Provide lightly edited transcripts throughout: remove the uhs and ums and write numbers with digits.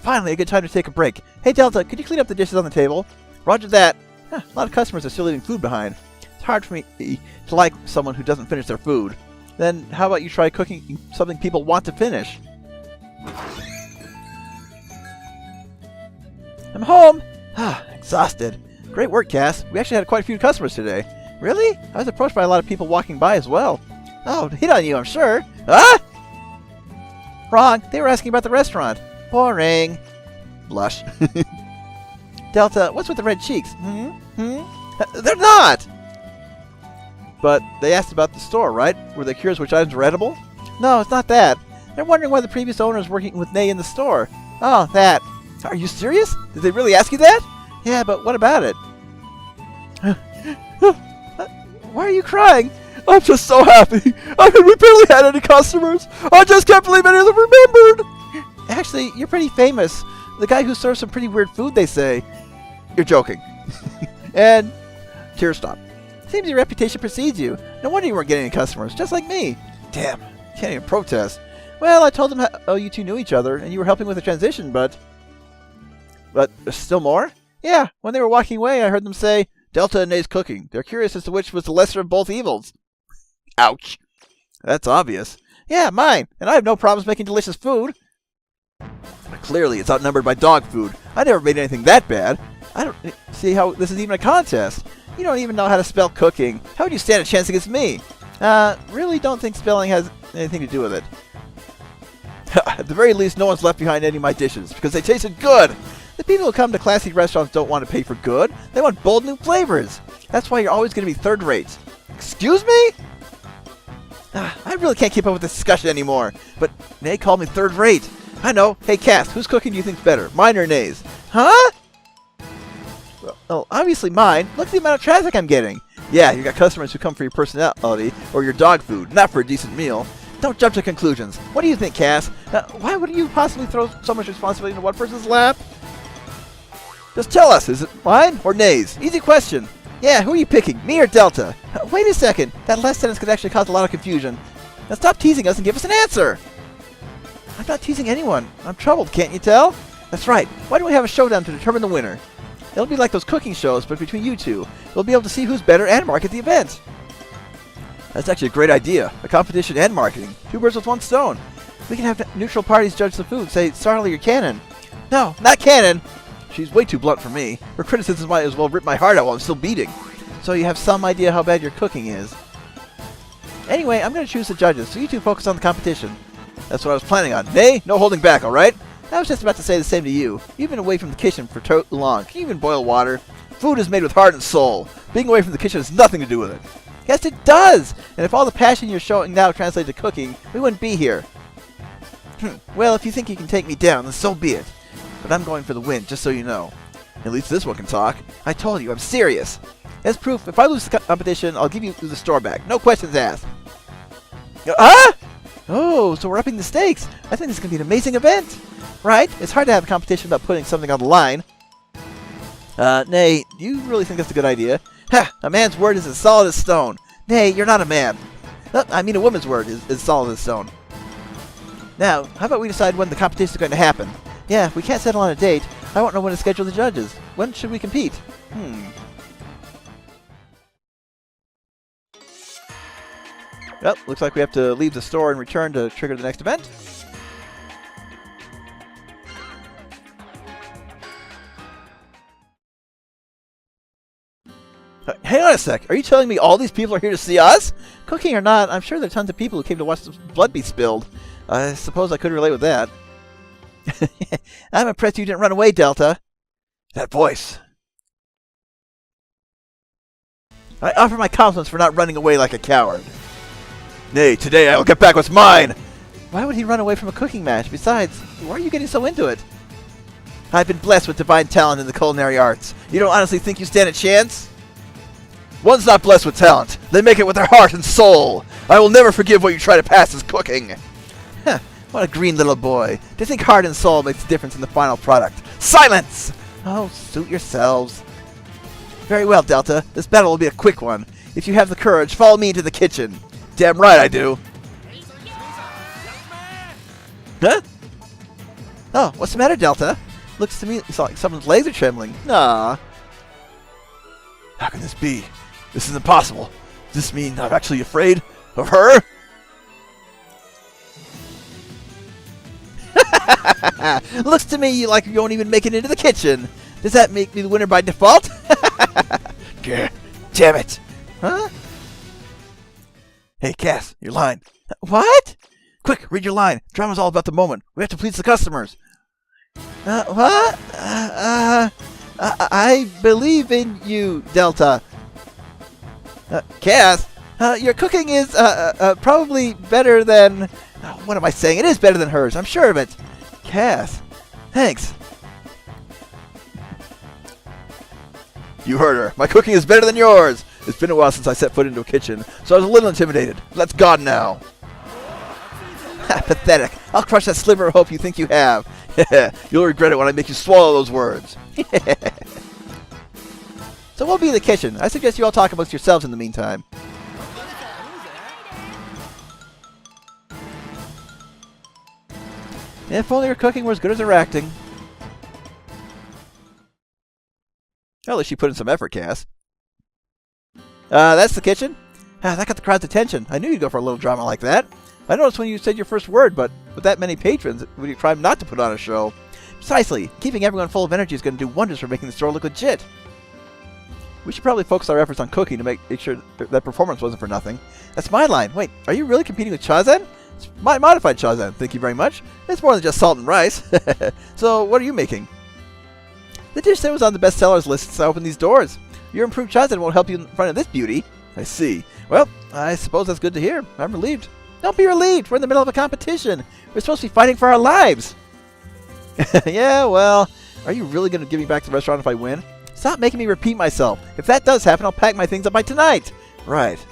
Finally, a good time to take a break. Hey, Delta, could you clean up the dishes on the table? Roger that. A lot of customers are still leaving food behind. It's hard for me to like someone who doesn't finish their food. Then how about you try cooking something people want to finish? I'm home! Exhausted. Great work, Cass. We actually had quite a few customers today. Really? I was approached by a lot of people walking by as well. Oh, hit on you, I'm sure. Ah! Wrong. They were asking about the restaurant. Boring. Blush. Delta, what's with the red cheeks? They're not! But they asked about the store, right? Were they curious which items were edible? No, it's not that. They're wondering why the previous owner is working with Nay in the store. Oh, that. Are you serious? Did they really ask you that? Yeah, but what about it? Why are you crying? I'm just so happy. I mean, we barely had any customers. I just can't believe any of them remembered. Actually, you're pretty famous. The guy who serves some pretty weird food, they say. You're joking. And tears stop. Seems your reputation precedes you. No wonder you weren't getting any customers, just like me. Damn, can't even protest. Well, I told them how you two knew each other, and you were helping with the transition, but there's still more? Yeah, when they were walking away, I heard them say, Delta and Nay's cooking. They're curious as to which was the lesser of both evils. Ouch. That's obvious. Yeah, mine, and I have no problems making delicious food. Clearly, it's outnumbered by dog food. I never made anything that bad. I don't see how this is even a contest. You don't even know how to spell cooking. How would you stand a chance against me? Really don't think spelling has anything to do with it. At the very least, no one's left behind any of my dishes, because they tasted good! The people who come to classy restaurants don't want to pay for good. They want bold new flavors. That's why you're always going to be third rate. Excuse me? I really can't keep up with this discussion anymore. But Nay called me third rate. I know. Hey, Cass, whose cooking do you think's better? Mine or Nay's? Huh? Well, obviously mine. Look at the amount of traffic I'm getting. Yeah, you got customers who come for your personality or your dog food, not for a decent meal. Don't jump to conclusions. What do you think, Cass? Why would you possibly throw so much responsibility into one person's lap? Just tell us, is it mine or Nay's? Easy question. Yeah, who are you picking, me or Delta? Wait a second, that last sentence could actually cause a lot of confusion. Now stop teasing us and give us an answer! I'm not teasing anyone. I'm troubled, can't you tell? That's right. Why don't we have a showdown to determine the winner? It'll be like those cooking shows, but between you two. We'll be able to see who's better and market the event. That's actually a great idea. A competition and marketing. Two birds with one stone. We can have neutral parties judge the food, say Starly or Cannon. No, not Cannon! She's way too blunt for me. Her criticism might as well rip my heart out while I'm still beating. So you have some idea how bad your cooking is. Anyway, I'm going to choose the judges, so you two focus on the competition. That's what I was planning on. Nay, no holding back, alright? I was just about to say the same to you. You've been away from the kitchen for too long. Can you even boil water? Food is made with heart and soul. Being away from the kitchen has nothing to do with it. Yes, it does! And if all the passion you're showing now translated to cooking, we wouldn't be here. Well, if you think you can take me down, then so be it. But I'm going for the win, just so you know. At least this one can talk. I told you, I'm serious. As proof, if I lose the competition, I'll give you the store back. No questions asked. Oh, so we're upping the stakes. I think this is going to be an amazing event. Right? It's hard to have a competition without putting something on the line. Nay, do you really think that's a good idea? Ha! A man's word is as solid as stone. Nay, you're not a man. I mean, a woman's word is as solid as stone. Now, how about we decide when the competition is going to happen? Yeah, if we can't settle on a date, I won't know when to schedule the judges. When should we compete? Well, looks like we have to leave the store and return to trigger the next event. Hang on a sec. Are you telling me all these people are here to see us? Cooking or not, I'm sure there are tons of people who came to watch the blood be spilled. I suppose I could relate with that. I'm impressed you didn't run away, Delta. That voice. I offer my compliments for not running away like a coward. Nay, today I will get back what's mine! Why would he run away from a cooking match? Besides, why are you getting so into it? I've been blessed with divine talent in the culinary arts. You don't honestly think you stand a chance? One's not blessed with talent. They make it with their heart and soul. I will never forgive what you try to pass as cooking. Huh, what a green little boy. To think heart and soul makes a difference in the final product. Silence! Oh, suit yourselves. Very well, Delta. This battle will be a quick one. If you have the courage, follow me into the kitchen. Damn right I do. Huh? Oh, what's the matter, Delta? Looks to me like someone's legs are trembling. Nah. How can this be? This is impossible. Does this mean I'm actually afraid of her? Looks to me like you won't even make it into the kitchen. Does that make me the winner by default? Damn it. Huh? Hey, Cass, your line. What? Quick, read your line. Drama's all about the moment. We have to please the customers. What? I believe in you, Delta. Cass, your cooking is probably better than... what am I saying? It is better than hers. I'm sure of it. Cass, thanks. You heard her. My cooking is better than yours. It's been a while since I set foot into a kitchen, so I was a little intimidated. Let's God now. Pathetic. I'll crush that sliver of hope you think you have. You'll regret it when I make you swallow those words. So we'll be in the kitchen. I suggest you all talk amongst yourselves in the meantime. If only her cooking were as good as her acting. At least she put in some effort, Cass. That's the kitchen? That got the crowd's attention. I knew you'd go for a little drama like that. I noticed when you said your first word, but with that many patrons, would you try not to put on a show? Precisely. Keeping everyone full of energy is going to do wonders for making the store look legit. We should probably focus our efforts on cooking to make sure that performance wasn't for nothing. That's my line. Wait, are you really competing with Chazen? It's my modified Chazen, thank you very much. It's more than just salt and rice. So, what are you making? The dish that was on the bestsellers list since I opened these doors. Your improved Chazen won't help you in front of this beauty. I see. Well, I suppose that's good to hear. I'm relieved. Don't be relieved. We're in the middle of a competition. We're supposed to be fighting for our lives. Yeah, well, are you really going to give me back the restaurant if I win? Stop making me repeat myself. If that does happen, I'll pack my things up by tonight. Right.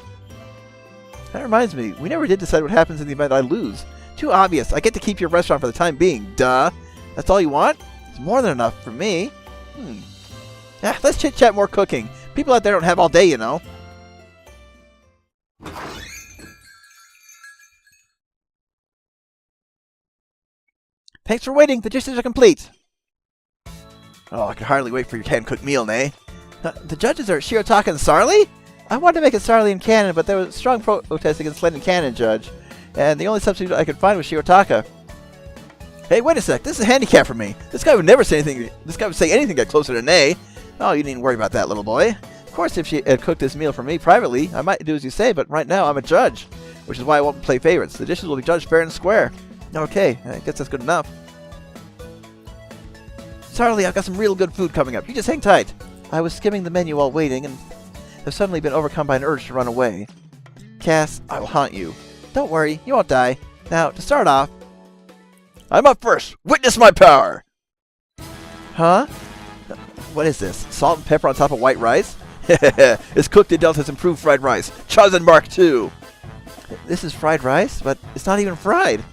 That reminds me, we never did decide what happens in the event I lose. Too obvious. I get to keep your restaurant for the time being. Duh. That's all you want? It's more than enough for me. Let's chit-chat more cooking. People out there don't have all day, you know. Thanks for waiting. The dishes are complete. Oh, I can hardly wait for your hand-cooked meal, Nay. The judges are Shirotaka and Sarli? I wanted to make it Sarli and Cannon, but there was strong protest against letting Cannon judge. And the only substitute I could find was Shirotaka. Hey, wait a sec. This is a handicap for me. This guy would never say anything. This guy would say anything that got closer to Nay. Oh, you needn't worry about that, little boy. Of course, if she had cooked this meal for me privately, I might do as you say, but right now I'm a judge, which is why I won't play favorites. The dishes will be judged fair and square. Okay, I guess that's good enough. Sarli, I've got some real good food coming up. You just hang tight. I was skimming the menu while waiting, and have suddenly been overcome by an urge to run away. Cass, I will haunt you. Don't worry, you won't die. Now, to start off... I'm up first! Witness my power! Huh? What is this? Salt and pepper on top of white rice? It's cooked in Delta's improved fried rice. Chazen Mark II! This is fried rice, but it's not even fried.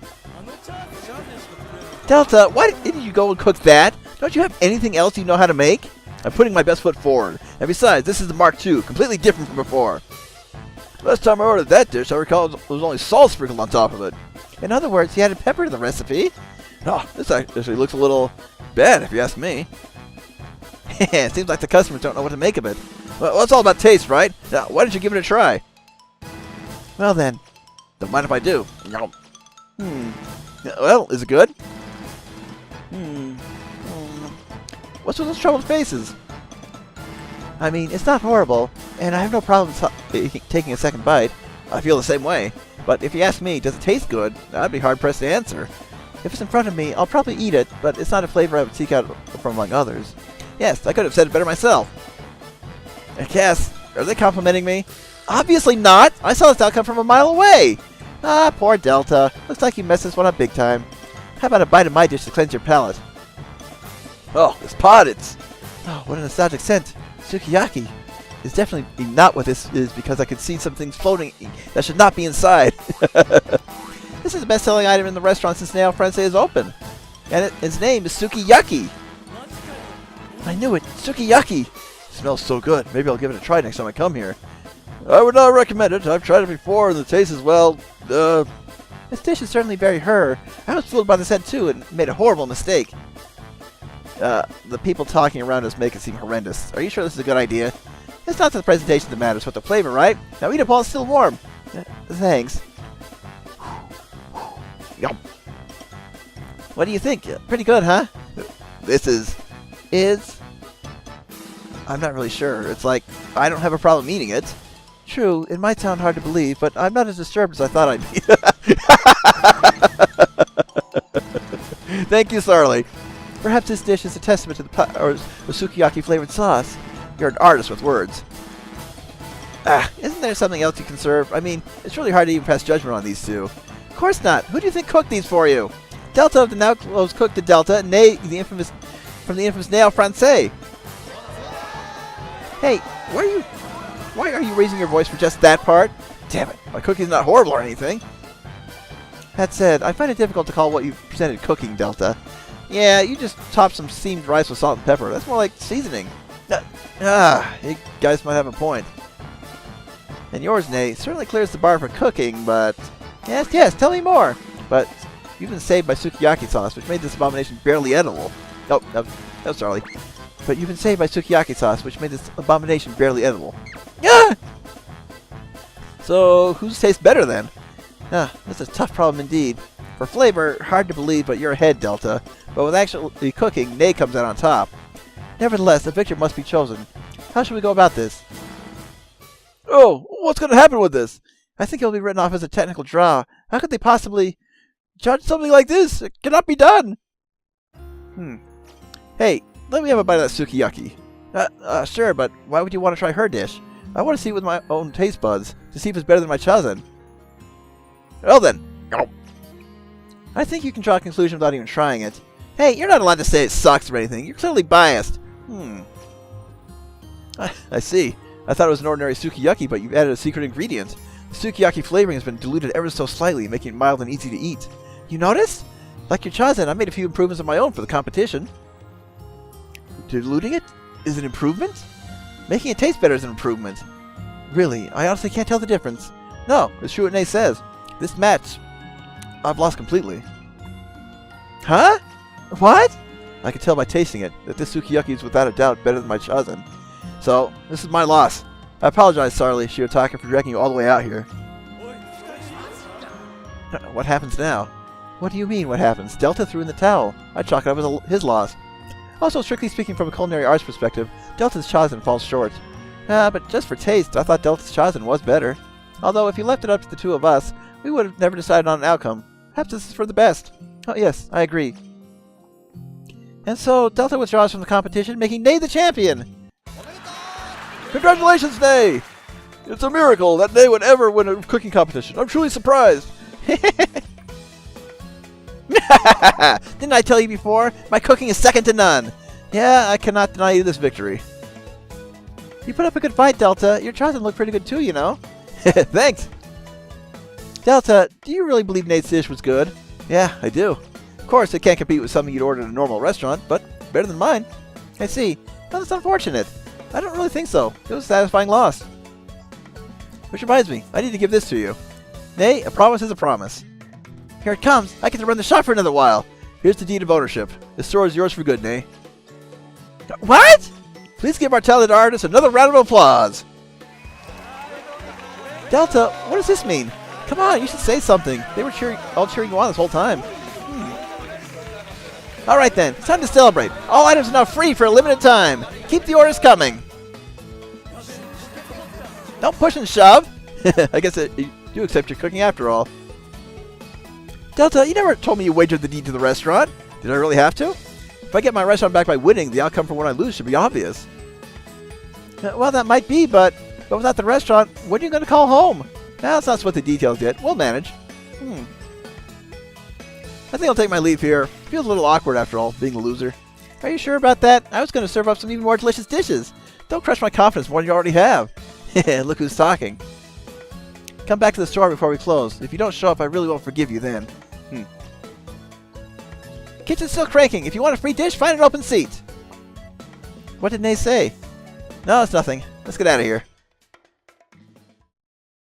Delta, why didn't you go and cook that? Don't you have anything else you know how to make? I'm putting my best foot forward. And besides, this is the Mark II, completely different from before. Last time I ordered that dish, I recall it was only salt sprinkled on top of it. In other words, he added pepper to the recipe. Oh, this actually looks a little bad, if you ask me. It seems like the customers don't know what to make of it. Well, it's all about taste, right? Now, why don't you give it a try? Well then, don't mind if I do. Well, is it good? What's with those troubled faces? I mean, it's not horrible, and I have no problem taking a second bite. I feel the same way. But if you ask me, does it taste good? I'd be hard-pressed to answer. If it's in front of me, I'll probably eat it, but it's not a flavor I would seek out from among others. Yes, I could have said it better myself. Cass, are they complimenting me? Obviously not! I saw this outcome from a mile away! Ah, poor Delta. Looks like you messed this one up big time. How about a bite of my dish to cleanse your palate? Oh, this pot, it's... Oh, what a nostalgic scent. Sukiyaki. It's definitely not what this is because I could see some things floating that should not be inside. This is the best-selling item in the restaurant since Nail Frense is open. And its name is Sukiyaki. I knew it. Sukiyaki. It smells so good. Maybe I'll give it a try next time I come here. I would not recommend it. I've tried it before and the taste is, well, This dish is certainly very her. I was fooled by the scent too and made a horrible mistake. The people talking around us make it seem horrendous. Are you sure this is a good idea? It's not the presentation that matters, but the flavor, right? Now eat up while it's still warm. Thanks. Yum. What do you think? Pretty good, huh? This is... I'm not really sure. It's like, I don't have a problem eating it. True, it might sound hard to believe, but I'm not as disturbed as I thought I'd be. Thank you, Sarly. Perhaps this dish is a testament to the sukiyaki flavored sauce. You're an artist with words. Isn't there something else you can serve? I mean, it's really hard to even pass judgment on these two. Of course not. Who do you think cooked these for you? Delta of the now closed cook to Delta, and Nay, the infamous Nail Francais. Hey, why are you raising your voice for just that part? Damn it, my cooking's not horrible or anything. That said, I find it difficult to call what you presented cooking, Delta. Yeah, you just topped some steamed rice with salt and pepper. That's more like seasoning. You guys might have a point. And yours, Nay, certainly clears the bar for cooking, but... Yes, tell me more. But you've been saved by sukiyaki sauce, which made this abomination barely edible. No, Charlie. But you've been saved by sukiyaki sauce, which made this abomination barely edible. Ah! So, whose tastes better then? That's a tough problem indeed. For flavor, hard to believe, but you're ahead, Delta. But with actually cooking, Nay comes out on top. Nevertheless, a victor must be chosen. How should we go about this? Oh, what's going to happen with this? I think it'll be written off as a technical draw. How could they possibly judge something like this? It cannot be done. Hey, let me have a bite of that sukiyaki. Sure, but why would you want to try her dish? I want to see it with my own taste buds, to see if it's better than my Chazen. Well then. I think you can draw a conclusion without even trying it. Hey, you're not allowed to say it sucks or anything. You're clearly biased. I see. I thought it was an ordinary sukiyaki, but you've added a secret ingredient. The sukiyaki flavoring has been diluted ever so slightly, making it mild and easy to eat. You notice? Like your Chazen, I made a few improvements of my own for the competition. Diluting it is an improvement? Making it taste better is an improvement. Really, I honestly can't tell the difference. No, it's true what Nay says. This match, I've lost completely. Huh? What? I can tell by tasting it that this sukiyaki is without a doubt better than my Chazen. So, this is my loss. I apologize, Sarly Shiotaka, for dragging you all the way out here. What happens now? What do you mean, what happens? Delta threw in the towel. I chalk it up as his loss. Also, strictly speaking from a culinary arts perspective, Delta's Chazen falls short. But just for taste, I thought Delta's Chazen was better. Although, if you left it up to the two of us, we would have never decided on an outcome. Perhaps this is for the best. Oh yes, I agree. And so, Delta withdraws from the competition, making Nay the champion! Congratulations, Nay! It's a miracle that Nay would ever win a cooking competition. I'm truly surprised! Didn't I tell you before? My cooking is second to none! Yeah, I cannot deny you this victory. You put up a good fight, Delta. Your Chazen looked pretty good too, you know. Thanks! Delta, do you really believe Nate's dish was good? Yeah, I do. Of course, it can't compete with something you'd order in a normal restaurant, but better than mine. I see. Well, that's unfortunate. I don't really think so. It was a satisfying loss. Which reminds me, I need to give this to you. Nay, a promise is a promise. Here it comes. I get to run the shop for another while. Here's the deed of ownership. This store is yours for good, Nay. What? Please give our talented artist another round of applause. Delta, what does this mean? Come on, you should say something. They were all cheering you on this whole time. Alright then, it's time to celebrate. All items are now free for a limited time. Keep the orders coming. Don't push and shove. I guess you do accept your cooking after all. Delta, you never told me you wagered the deed to the restaurant. Did I really have to? If I get my restaurant back by winning, the outcome from what I lose should be obvious. Well, that might be, but without the restaurant, what are you going to call home? Now, let's not split the details yet. We'll manage. I think I'll take my leave here. Feels a little awkward after all, being a loser. Are you sure about that? I was going to serve up some even more delicious dishes. Don't crush my confidence more than you already have. Look who's talking. Come back to the store before we close. If you don't show up, I really won't forgive you then. Kitchen's still cranking. If you want a free dish, find an open seat. What did Nay say? No, it's nothing. Let's get out of here.